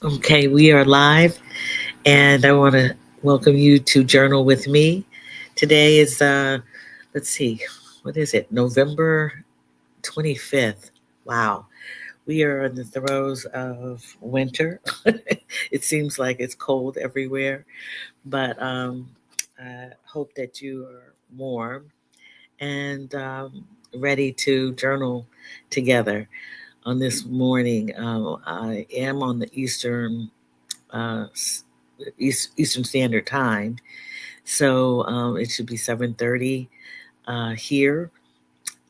Okay, we are live, and I want to welcome you to Journal with Me. Today is, let's see, what is it? November 25th. Wow, we are in the throes of winter. It seems like it's cold everywhere, but I hope that you are warm and ready to journal together on this morning. I am on the uh, Eastern Standard Time. So it should be 7:30 here.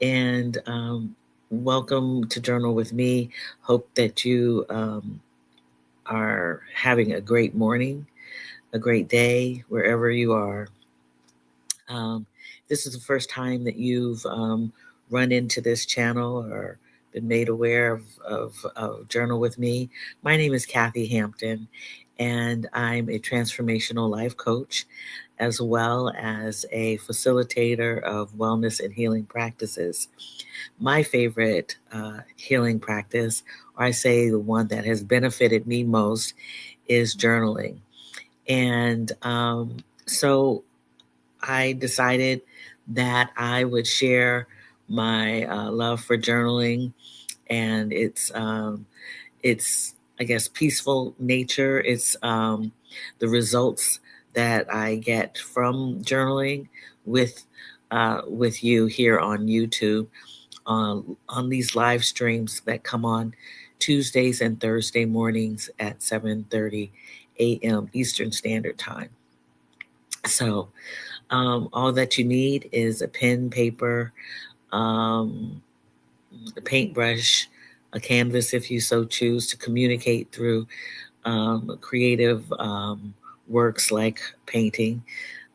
And welcome to Journal with Me. Hope that you are having a great morning, a great day, wherever you are. This is the first time that you've run into this channel or been made aware of Journal with Me. My name is Kathy Hampton, and I'm a transformational life coach as well as a facilitator of wellness and healing practices. My favorite healing practice, or I say the one that has benefited me most, is journaling. And so I decided that I would share my love for journaling and its I guess peaceful nature. It's the results that I get from journaling with with you here on YouTube on these live streams that come on Tuesdays and Thursday mornings at 7:30 a.m. Eastern Standard Time. So all that you need is a pen, paper, um, a paintbrush, a canvas if you so choose to communicate through creative works like painting.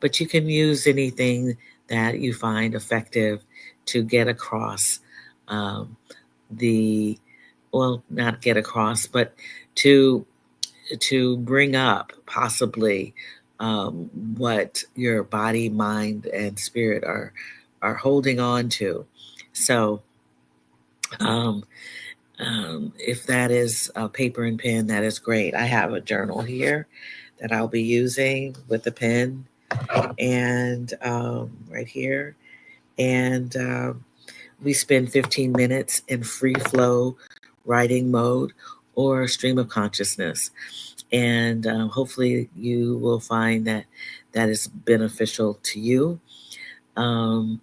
But you can use anything that you find effective to get across um, the, well, not get across, but to bring up possibly what your body, mind, and spirit are holding on to. So, um, if that is a paper and pen, that is great. I have a journal here that I'll be using with a pen and right here, and we spend 15 minutes in free flow writing mode or stream of consciousness. And hopefully you will find that that is beneficial to you. Um,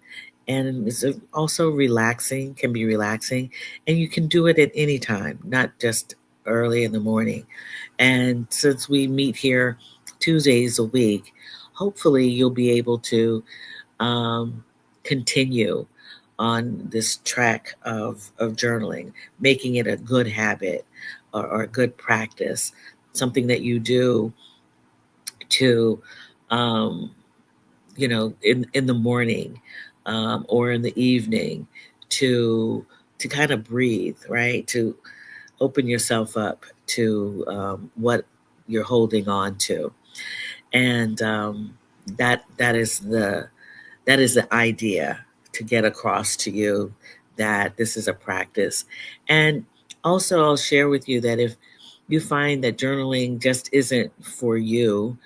and it's also relaxing, can be relaxing, and you can do it at any time, not just early in the morning. And since we meet here Tuesdays a week, hopefully you'll be able to um, continue on this track of journaling, making it a good habit or a good practice, something that you do to, um, in the morning or in the evening to kind of breathe, right? To open yourself up to what you're holding on to, and that is the idea to get across to you that this is a practice. And also, I'll share with you that if you find that journaling just isn't for you,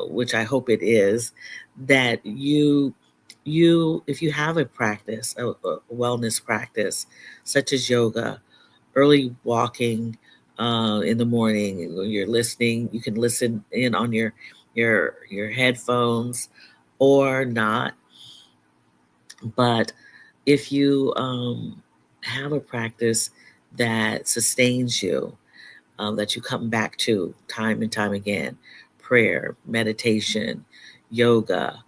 which I hope it is, that if you have a practice, a wellness practice, such as yoga, early walking in the morning, when you're listening, you can listen in on your headphones or not. But if you have a practice that sustains you, that you come back to time and time again, prayer, meditation, yoga,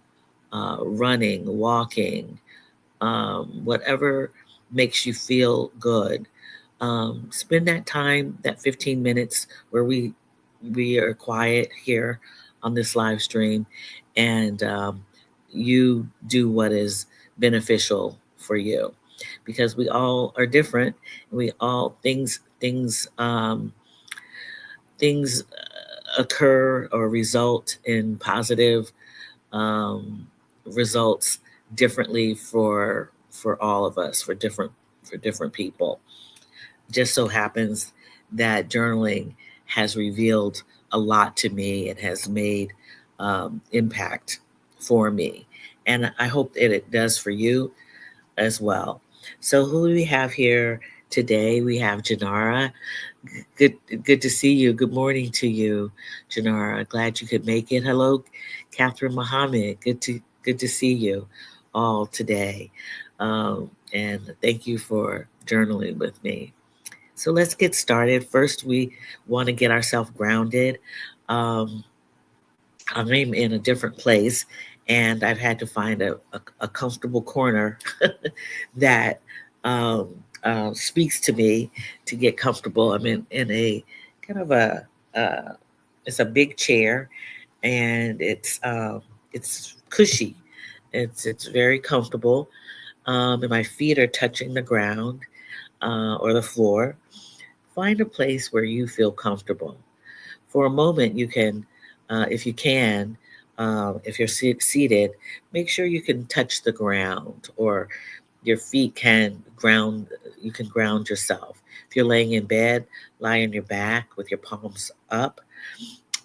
running, walking, whatever makes you feel good. Spend that time, that 15 minutes where we are quiet here on this live stream, and you do what is beneficial for you, because we all are different. We all things occur or result in positive results differently for all of us, for different people. Just so happens that journaling has revealed a lot to me and has made impact for me. And I hope that it does for you as well. So who do we have here today? We have Janara. Good, good to see you. Good morning to you, Janara. Glad you could make it. Hello, Catherine Muhammad. Good to see you all today, and thank you for journaling with me. So let's get started. First, we want to get ourselves grounded. Um, I'm in a different place, and I've had to find a comfortable corner that um, speaks to me to get comfortable. I'm in a kind of uh, it's a big chair, and it's cushy. It's very comfortable, and my feet are touching the ground or the floor. Find a place where you feel comfortable. For a moment, you can, if you can, if you're seated, make sure you can touch the ground or your feet can ground, you can ground yourself. If you're laying in bed, lie on your back with your palms up.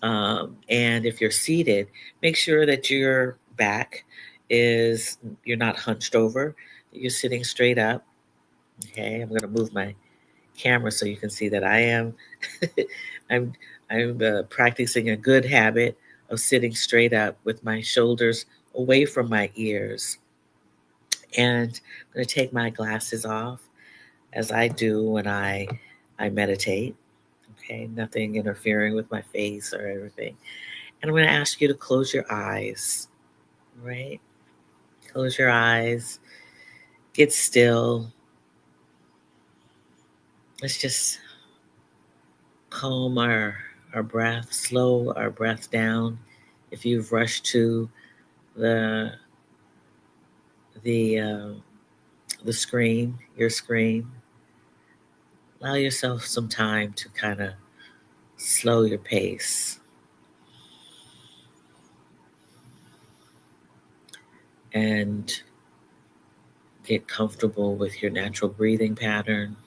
And if you're seated, make sure that your back is, you're not hunched over, you're sitting straight up. Okay, I'm going to move my camera so you can see that I am I'm I'm practicing a good habit of sitting straight up with my shoulders away from my ears. And I'm going to take my glasses off as I do when I meditate. Okay, nothing interfering with my face or everything. And I'm going to ask you to close your eyes. Right? Close your eyes. Get still. Let's just calm our breath, slow our breath down. If you've rushed to the the uh, the screen, your screen, allow yourself some time to kind of slow your pace and get comfortable with your natural breathing pattern.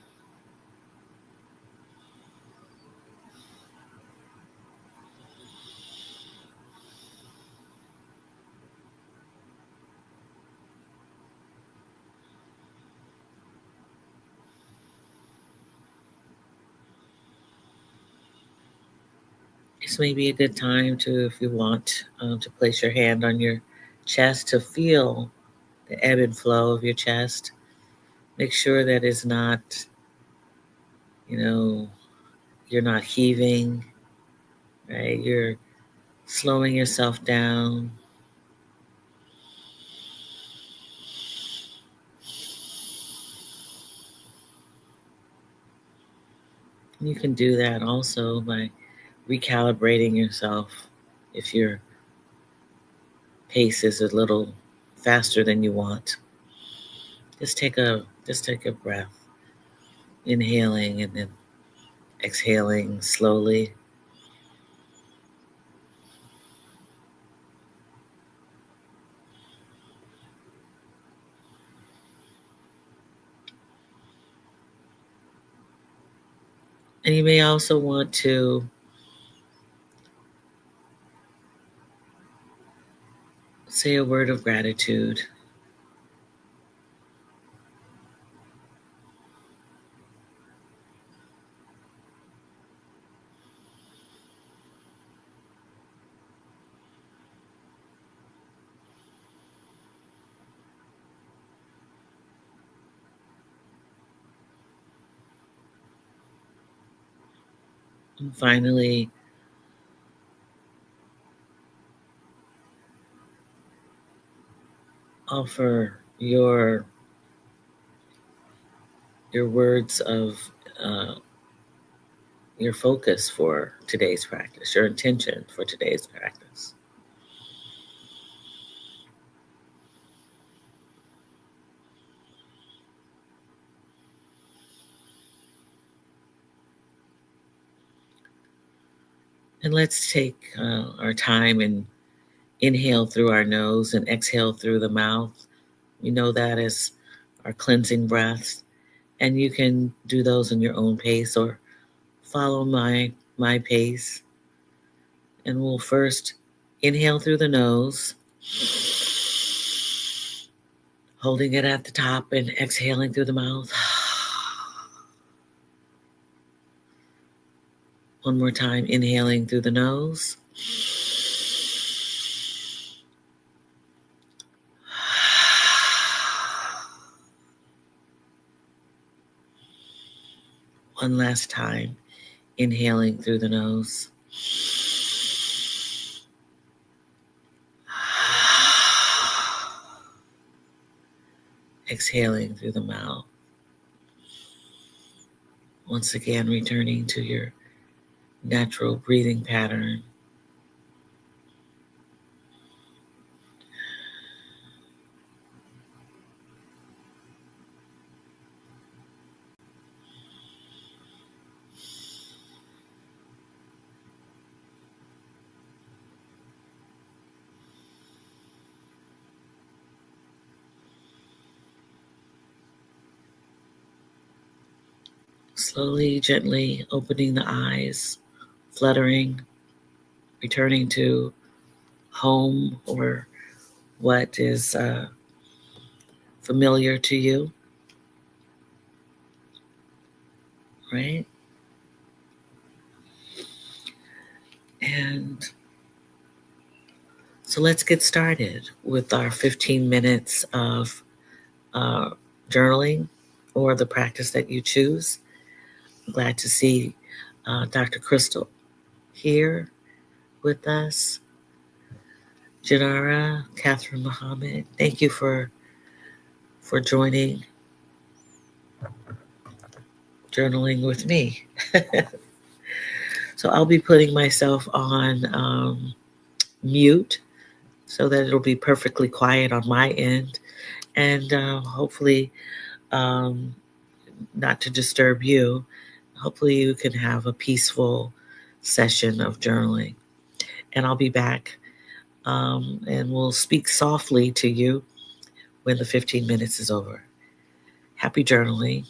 This may be a good time to, if you want, to place your hand on your chest to feel the ebb and flow of your chest. Make sure that it's not, you know, you're not heaving, right? You're slowing yourself down. You can do that also by recalibrating yourself if your pace is a little faster than you want. Just take a breath, inhaling and then exhaling slowly. And you may also want to say a word of gratitude. And finally, offer your words of uh, your focus for today's practice, your intention for today's practice. And let's take our time and inhale through our nose and exhale through the mouth. We know that as our cleansing breaths. And you can do those in your own pace or follow my pace, and we'll first inhale through the nose, holding it at the top and exhaling through the mouth. One more time, inhaling through the nose. One last time, inhaling through the nose. Exhaling through the mouth. Once again, returning to your natural breathing pattern. Slowly, gently opening the eyes, fluttering, returning to home or what is familiar to you, right? And so let's get started with our 15 minutes of uh, journaling or the practice that you choose. I'm glad to see Dr. Crystal here with us. Janara, Catherine Muhammad, thank you for joining journaling with me. So I'll be putting myself on mute so that it'll be perfectly quiet on my end, and hopefully um, not to disturb you. Hopefully you can have a peaceful session of journaling. And I'll be back, and we'll speak softly to you when the 15 minutes is over. Happy journaling.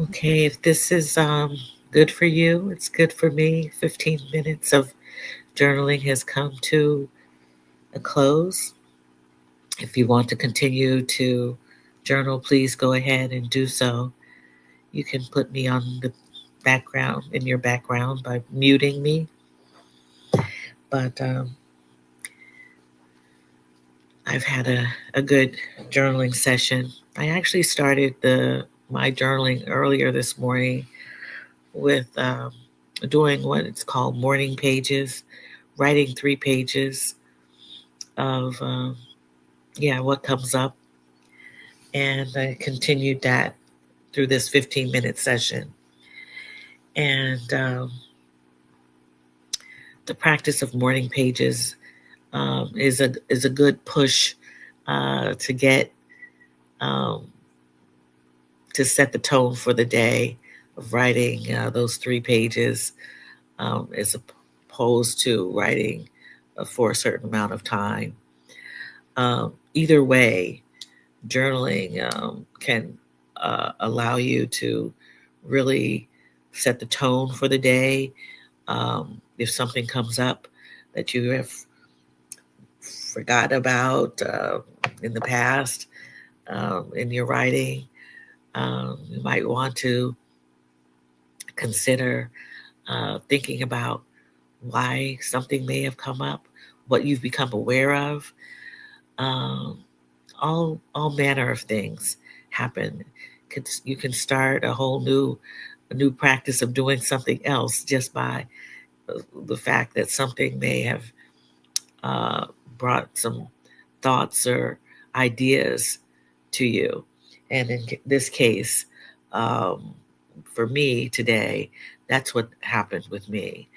Okay, if this is good for you, it's good for me. 15 minutes of journaling has come to a close. If you want to continue to journal, please go ahead and do so. You can put me on the background, in your background, by muting me. But I've had a good journaling session. I actually started my journaling earlier this morning with doing what it's called morning pages, writing 3 pages of what comes up, and I continued that through this 15-minute session. And the practice of morning pages is a good push to get um, to set the tone for the day of writing those 3 pages, as opposed to writing for a certain amount of time. Either way, journaling can allow you to really set the tone for the day. If something comes up that you have forgotten about in the past in your writing, you might want to consider thinking about why something may have come up, what you've become aware of. Um, all manner of things happen. You can start a new practice of doing something else just by the fact that something may have uh, brought some thoughts or ideas to you. And in this case, um, for me today, that's what happened with me.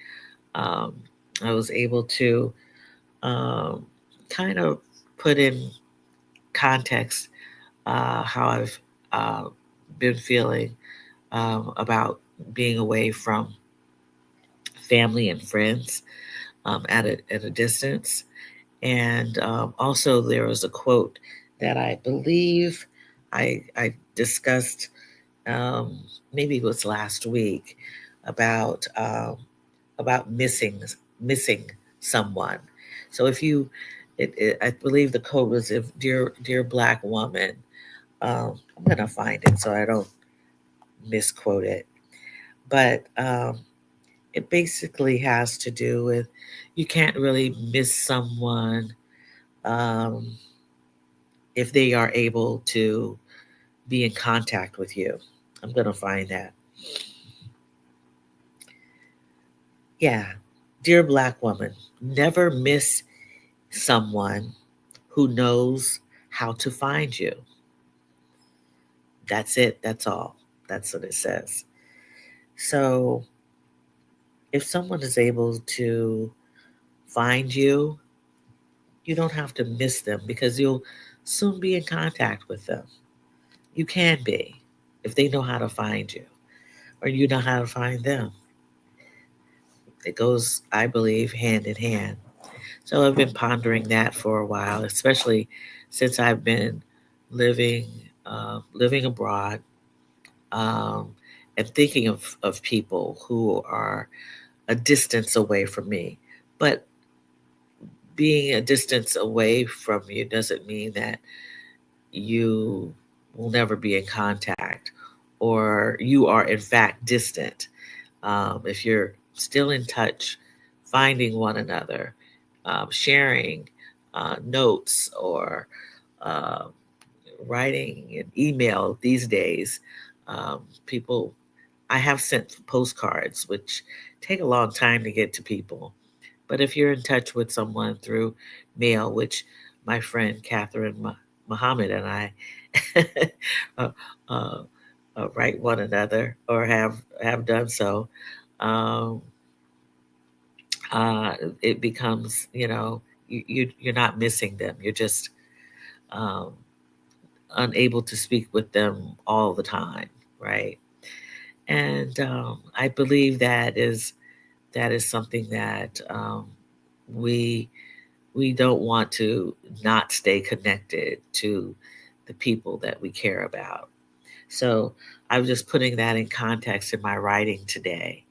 Um, I was able to um, kind of put in context how I've uh, been feeling about being away from family and friends at a distance. And also, there was a quote that I believe I discussed, um, maybe it was last week, about missing someone. So if you, I believe the quote was, "If dear black woman," I'm gonna find it so I don't misquote it. But it basically has to do with you can't really miss someone um, if they are able to be in contact with you. I'm going to find that. Yeah. Dear Black woman, never miss someone who knows how to find you. That's it. That's all. That's what it says. So if someone is able to find you, you don't have to miss them because you'll soon be in contact with them. You can be if they know how to find you or you know how to find them. It goes, I believe, hand in hand. So I've been pondering that for a while, especially since I've been living living abroad, um, and thinking of people who are a distance away from me. But being a distance away from you doesn't mean that you will never be in contact or you are in fact distant. If you're still in touch, finding one another, sharing notes or uh, writing an email these days, people, I have sent postcards, which take a long time to get to people. But if you're in touch with someone through mail, which my friend Catherine Muhammad and I uh, uh, write one another or have done so, um, uh, it becomes, you're not missing them. You're just um, unable to speak with them all the time, right? And I believe that is something that we we don't want to not stay connected to the people that we care about. So I was just putting that in context in my writing today,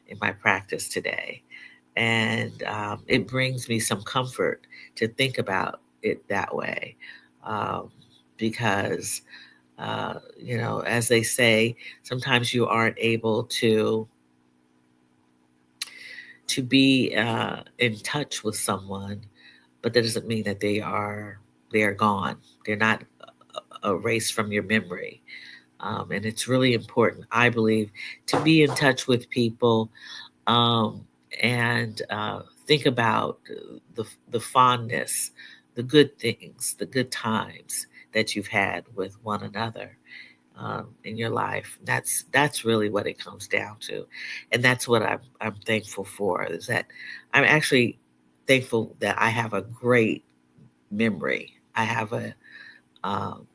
in my practice today. And it brings me some comfort to think about it that way. Um, because, as they say, sometimes you aren't able to be in touch with someone, but that doesn't mean that they are gone. They're not erased from your memory. And it's really important, I believe, to be in touch with people, um, and think about the fondness, the good things, the good times that you've had with one another in your life. That's really what it comes down to, and that's what I'm thankful for. Is that I'm actually thankful that I have a great memory. Um,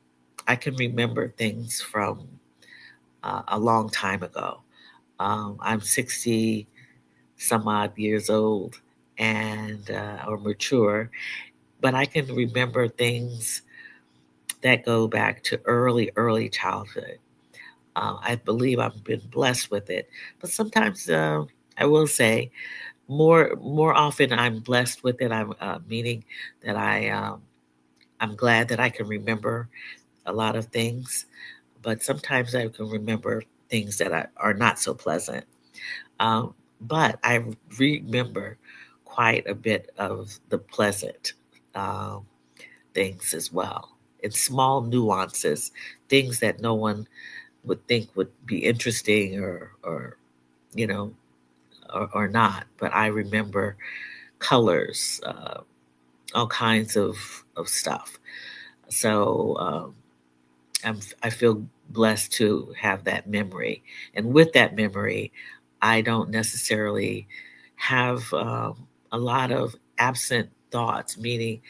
I can remember things from a long time ago. I'm 60 some odd years old and or mature, but I can remember things that go back to early childhood. I believe I've been blessed with it, but sometimes I will say more often I'm blessed with it. I'm meaning that I'm glad that I can remember a lot of things, but sometimes I can remember things that are not so pleasant. Um, but I remember quite a bit of the pleasant um, things as well. It's small nuances, things that no one would think would be interesting or you know, or not. But I remember colors, all kinds of stuff. So I feel blessed to have that memory. And with that memory, I don't necessarily have a lot of absent thoughts, meaning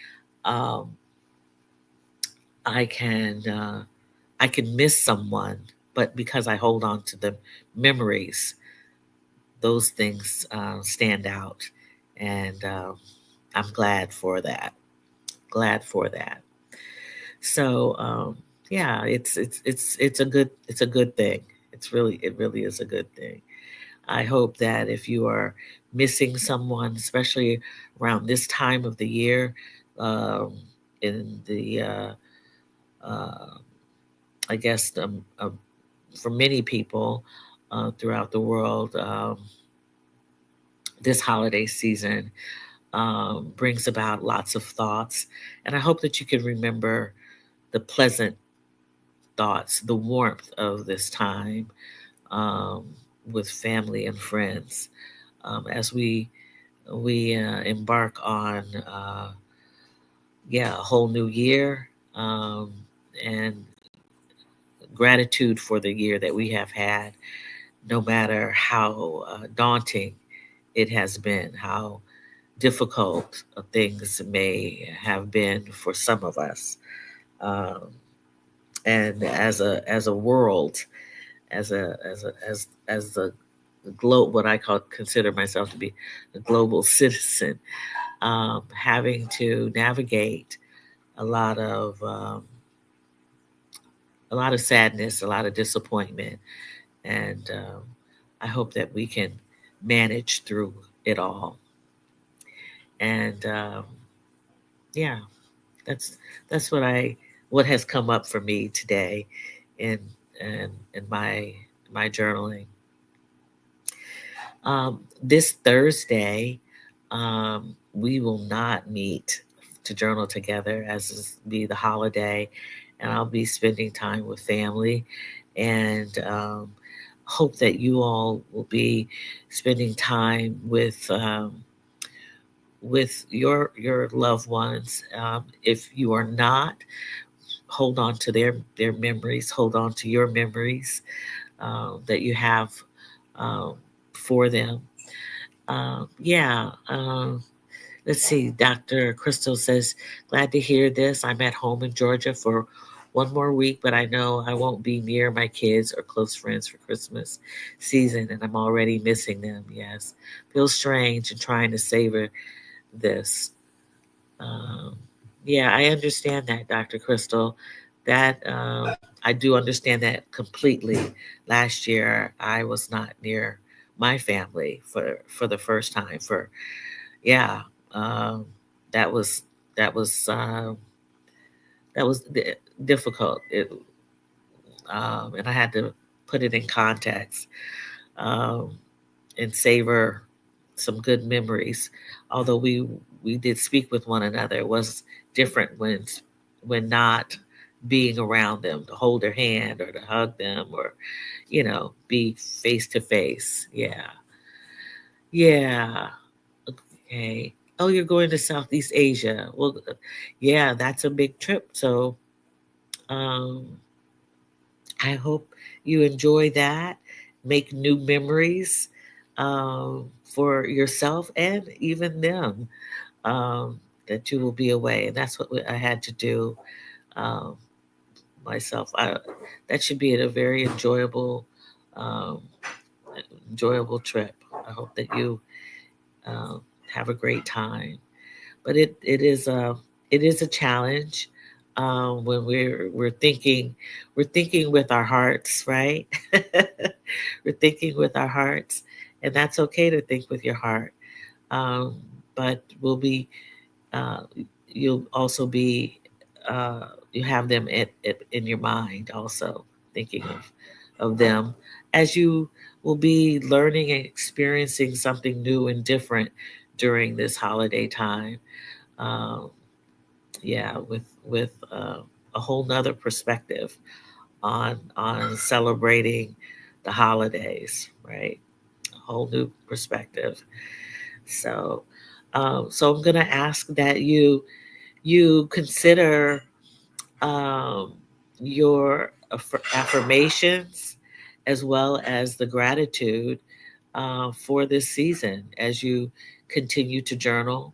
um, I can I can miss someone, but because I hold on to the memories, those things stand out, and I'm glad for that. Glad for that. So yeah, it's a good thing. It really is a good thing. I hope that if you are missing someone, especially around this time of the year, um, in the uh, I guess for many people throughout the world, this holiday season brings about lots of thoughts, and I hope that you can remember the pleasant thoughts, the warmth of this time um, with family and friends as we embark on a whole new year, and gratitude for the year that we have had, no matter how daunting it has been, how difficult things may have been for some of us. Um, and as a world, as the globe, what I call consider myself to be a global citizen, having to navigate a lot of um, a lot of sadness, a lot of disappointment, and I hope that we can manage through it all. And yeah, that's that's what has come up for me today in in my journaling. This Thursday, we will not meet to journal together as is be the holiday, and I'll be spending time with family, and hope that you all will be spending time with your loved ones. If you are not, hold on to their memories. Hold on to your memories that you have um, for them. Yeah. Let's see. Dr. Crystal says, glad to hear this. I'm at home in Georgia for one more week, but I know I won't be near my kids or close friends for Christmas season, and I'm already missing them. Yes. Feels strange and trying to savor this. Um, yeah, I understand that, Dr. Crystal, that I do understand that completely. Last year, I was not near my family for the first time. For yeah, um, that was that was that was difficult. And I had to put it in context um, and savor some good memories. Although we did speak with one another, it was different when not being around them to hold their hand or to hug them or be face to face. Yeah, yeah. Okay. Oh, you're going to Southeast Asia. Well, yeah, that's a big trip. So um, I hope you enjoy that, make new memories for yourself and even them, that you will be away. And that's what I had to do um, myself. That should be a very um, enjoyable trip. I hope that you uh, have a great time. But it is a challenge when we're thinking with our hearts, right? We're thinking with our hearts, and that's okay to think with your heart. Um, but we'll be uh, you'll also be you have them in your mind also thinking of them as you will be learning and experiencing something new and different during this holiday time. um, yeah, with a whole nother perspective on celebrating the holidays, right? A whole new perspective. So, so I'm gonna ask that you consider um, your affirmations as well as the gratitude for this season as you continue to journal.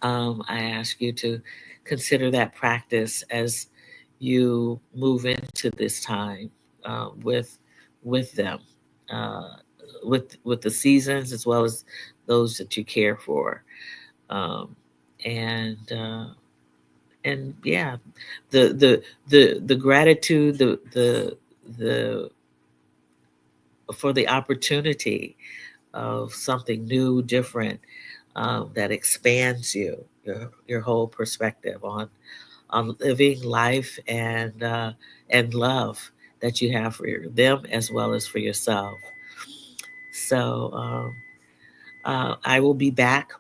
I ask you to consider that practice as you move into this time with them, uh, with the seasons as well as those that you care for, um, and yeah, the gratitude, the for the opportunity of something new, different, that expands your whole perspective on living life and love that you have for them as well as for yourself. So I will be back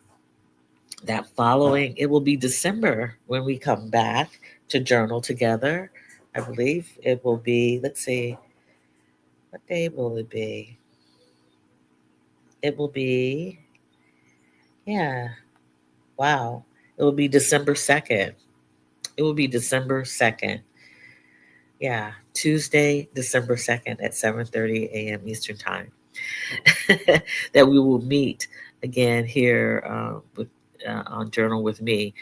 that following. It will be December when we come back to journal together. I believe it will be. Let's see, what day will it be? It will be, yeah. Wow. It will be December 2nd. It will be December 2nd. Yeah, Tuesday, December 2nd at 7:30 a.m. Eastern Time. That we will meet again here on Journal with Me.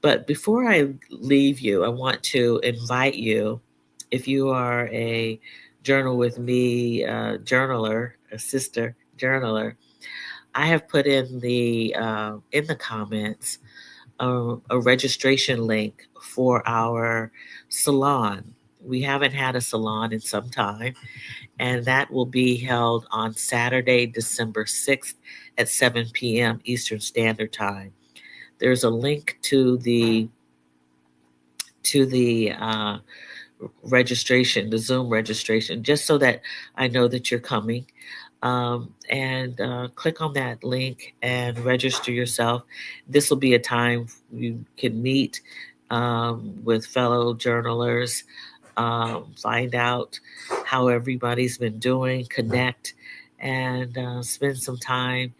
But before I leave you, I want to invite you, if you are a Journal with Me journaler, a sister journaler, I have put in the comments a registration link for our salon. We haven't had a salon in some time, and that will be held on Saturday, December 6th at 7 p.m. Eastern Standard Time. There's a link to the registration, the Zoom registration, just so that I know that you're coming. And click on that link and register yourself. This will be a time you can meet with fellow journalers, find out how everybody's been doing, connect, and spend some time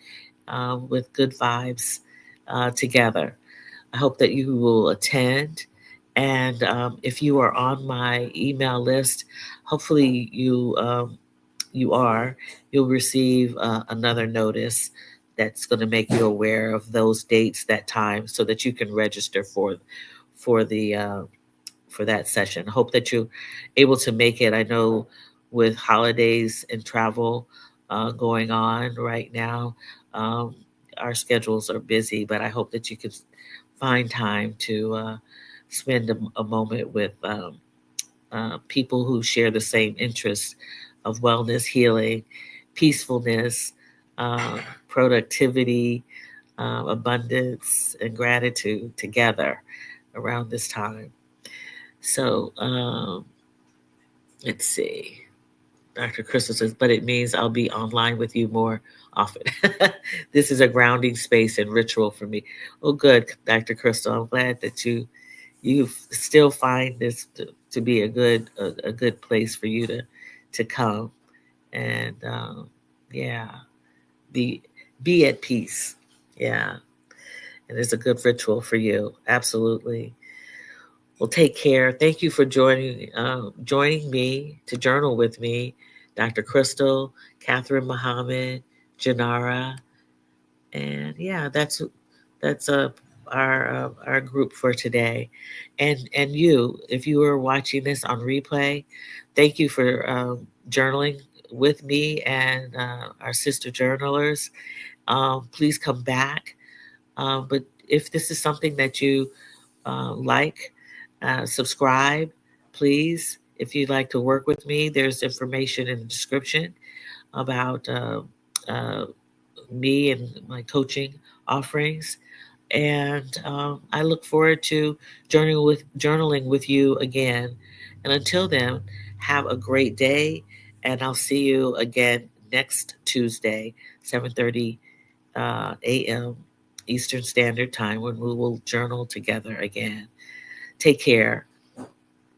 with good vibes together. I hope that you will attend. And if you are on my email list, hopefully you are, you'll receive another notice that's going to make you aware of those dates, that time, so that you can register for the for that session. Hope that you're able to make it. I know with holidays and travel going on right now, our schedules are busy, but I hope that you can find time to spend a moment with people who share the same interests of wellness, healing, peacefulness, um, productivity, abundance, and gratitude together around this time. So let's see. Dr. Crystal says, but it means I'll be online with you more often. This is a grounding space and ritual for me. Oh, good, Dr. Crystal. I'm glad that you still find this to be a good place for you to come and yeah, be be at peace. Yeah, and it's a good ritual for you. Absolutely. Well, take care. Thank you for joining me to journal with me, Dr. Crystal, Catherine Muhammad, Janara, and yeah, that's our group for today. And you, if you are watching this on replay, thank you for journaling with me and our sister journalers. Please come back. But if this is something that you like, subscribe, please. If you'd like to work with me, there's information in the description about uh, me and my coaching offerings. And I look forward to journaling with you again. And until then, have a great day. And I'll see you again next Tuesday, 7:30 a.m. Eastern Standard Time, when we will journal together again. Take care.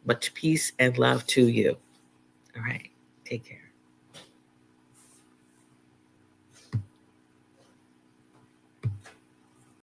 Much peace and love to you. All right. Take care.